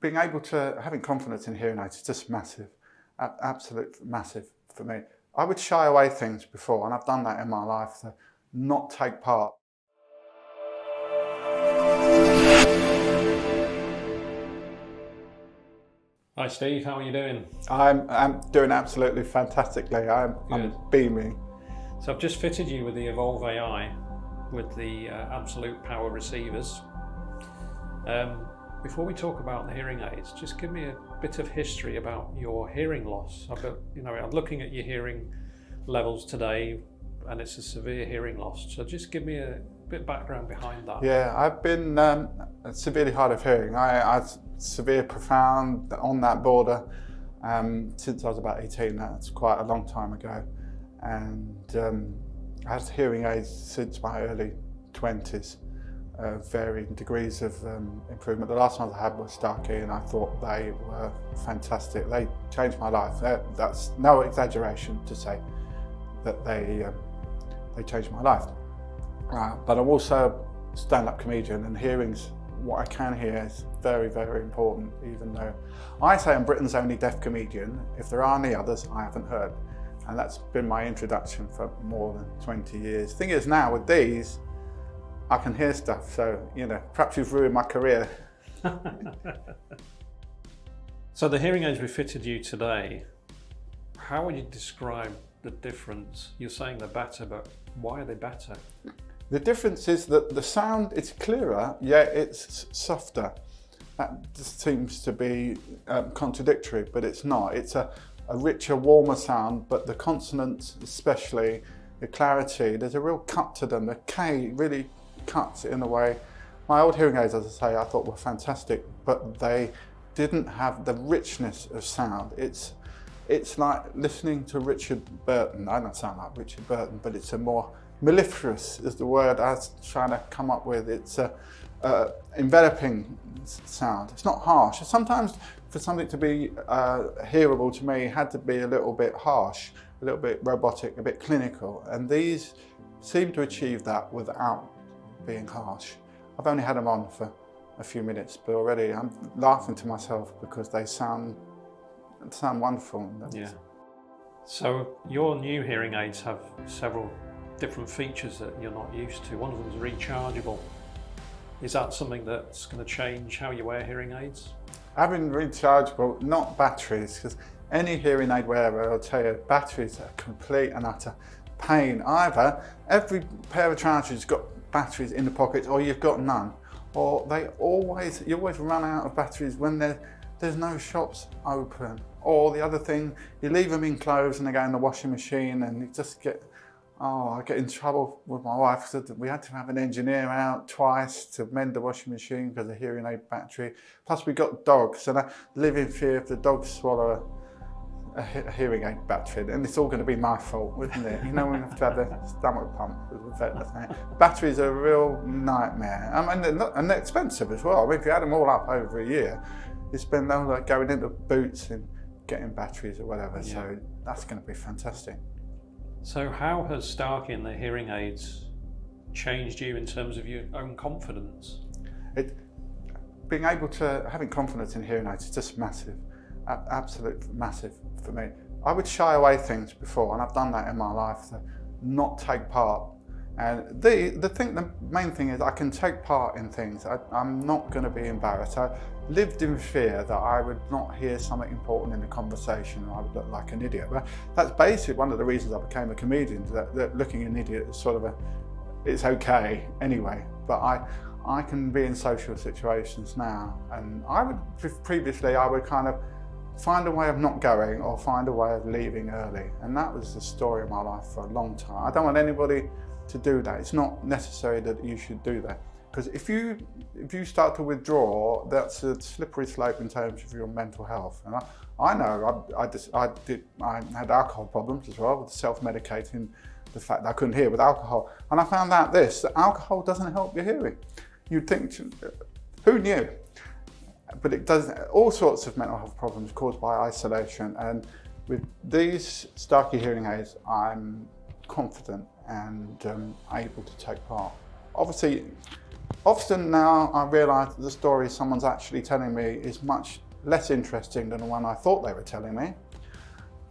being able to, having confidence in hearing aids is just massive, absolute massive for me. I would shy away things before, and I've done that in my life, to not take part. Hi Steve, how are you doing? I'm doing absolutely fantastically. I'm beaming. So I've just fitted you with the Evolv AI with the absolute power receivers. Before we talk about the hearing aids, just give me a bit of history about your hearing loss. I'm looking at your hearing levels today, and it's a severe hearing loss. So just give me a bit of background behind that. Yeah, I've been severely hard of hearing. I severe, profound, on that border since I was about 18. That's quite a long time ago, and I had hearing aids since my early 20s. Varying degrees of improvement. The last ones I had were Starkey, and I thought they were fantastic. They changed my life. That's no exaggeration to say that they changed my life. But I'm also a stand-up comedian, and hearing's what I can hear is very, very important, even though I say I'm Britain's only deaf comedian. If there are any others, I haven't heard. And that's been my introduction for more than 20 years. The thing is, now with these, I can hear stuff, so, perhaps you've ruined my career. So the hearing aids we fitted you today, how would you describe the difference? You're saying they're better, but why are they better? The difference is that the sound is clearer, yet it's softer. That just seems to be contradictory, but it's not. It's a richer, warmer sound, but the consonants especially, the clarity, there's a real cut to them. The K really cuts in a way. My old hearing aids, as I say, I thought were fantastic, but they didn't have the richness of sound. It's like listening to Richard Burton. I don't sound like Richard Burton, but it's a more mellifluous is the word I was trying to come up with. It's a enveloping sound. It's not harsh. Sometimes for something to be hearable to me, it had to be a little bit harsh, a little bit robotic, a bit clinical, and these seem to achieve that without being harsh. I've only had them on for a few minutes, but already I'm laughing to myself because they sound wonderful. Yeah. So your new hearing aids have several different features that you're not used to. One of them is rechargeable. Is that something that's going to change how you wear hearing aids? Having rechargeable, not batteries, because any hearing aid wearer will tell you batteries are complete and utter pain. Either every pair of trousers has got batteries in the pocket, or you've got none, or you always run out of batteries when there's no shops open. Or the other thing, you leave them in clothes and they go in the washing machine, and you just I get in trouble with my wife because we had to have an engineer out twice to mend the washing machine because of the hearing aid battery. Plus we got dogs, and I live in fear if the dogs swallow a hearing aid battery, and it's all going to be my fault, isn't it? We have to have the stomach pump. Batteries are a real nightmare. And they're expensive as well. I mean, if you add them all up over a year, you spend like going into Boots and getting batteries or whatever. Yeah. So that's going to be fantastic. So how has Starkey and the hearing aids changed you in terms of your own confidence? Being able to, having confidence in hearing aids is just massive, absolute massive for me. I would shy away things before, and I've done that in my life, to not take part. And the main thing is I can take part in things. I'm not going to be embarrassed. I lived in fear that I would not hear something important in the conversation and I would look like an idiot. But that's basically one of the reasons I became a comedian, that looking an idiot is sort of it's okay anyway. But I can be in social situations now, and previously I would kind of find a way of not going or find a way of leaving early. And that was the story of my life for a long time. I don't want anybody to do that. It's not necessary that you should do that, because if you start to withdraw, that's a slippery slope in terms of your mental health. And I know I had alcohol problems as well, with self-medicating the fact that I couldn't hear with alcohol, and I found out that alcohol doesn't help your hearing. You'd think, who knew? But it does all sorts of mental health problems caused by isolation, and with these Starkey hearing aids, I'm confident and able to take part. Obviously, Often now I realise that the story someone's actually telling me is much less interesting than the one I thought they were telling me.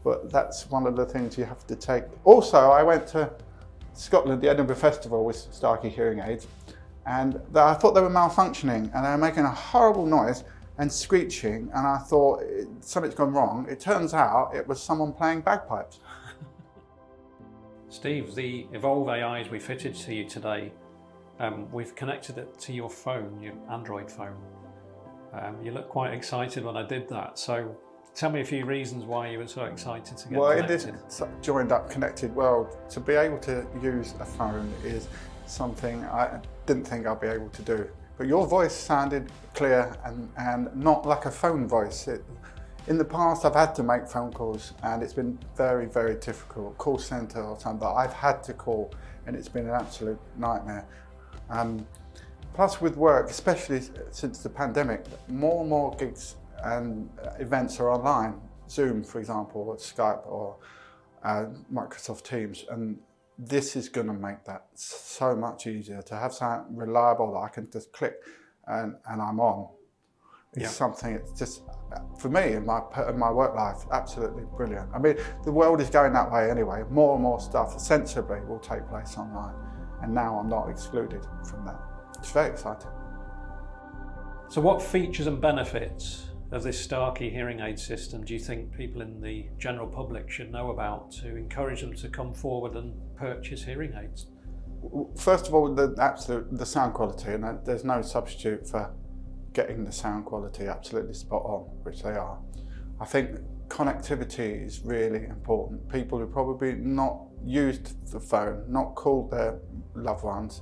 But that's one of the things you have to take. Also, I went to Scotland, the Edinburgh Festival with Starkey hearing aids, and I thought they were malfunctioning and they were making a horrible noise and screeching, and I thought something's gone wrong. It turns out it was someone playing bagpipes. Steve, the Evolv AIs we fitted to you today, we've connected it to your phone, your Android phone. You look quite excited when I did that, so tell me a few reasons why you were so excited to get connected. In this joined up connected world, to be able to use a phone is something I didn't think I'd be able to do. But your voice sounded clear and not like a phone voice. In the past I've had to make phone calls and it's been very, very difficult. Call centre or something, I've had to call and it's been an absolute nightmare. Plus with work, especially since the pandemic, more and more gigs and events are online. Zoom, for example, or Skype or Microsoft Teams. And this is going to make that so much easier to have something reliable that I can just click and I'm on. It's something, it's just, for me, in my work life, absolutely brilliant. I mean, the world is going that way anyway. More and more stuff, sensibly, will take place online. And now I'm not excluded from that. It's very exciting. So what features and benefits of this Starkey hearing aid system do you think people in the general public should know about to encourage them to come forward and purchase hearing aids? First of all, the sound quality, and there's no substitute for getting the sound quality absolutely spot on, which they are. I think connectivity is really important. People who probably not used the phone, not called their loved ones,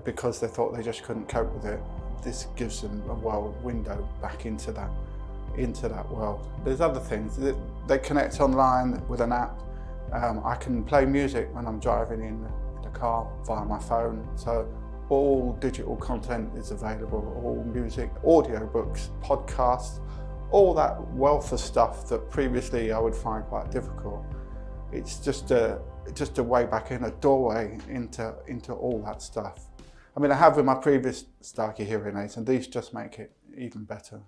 because they thought they just couldn't cope with it. This gives them a window back into that world. There's other things. They connect online with an app. I can play music when I'm driving in the car via my phone. So all digital content is available, all music, audiobooks, podcasts, all that wealth of stuff that previously I would find quite difficult. It's just a way back in, a doorway into all that stuff. I mean, I have with my previous Starkey hearing aids, and these just make it even better.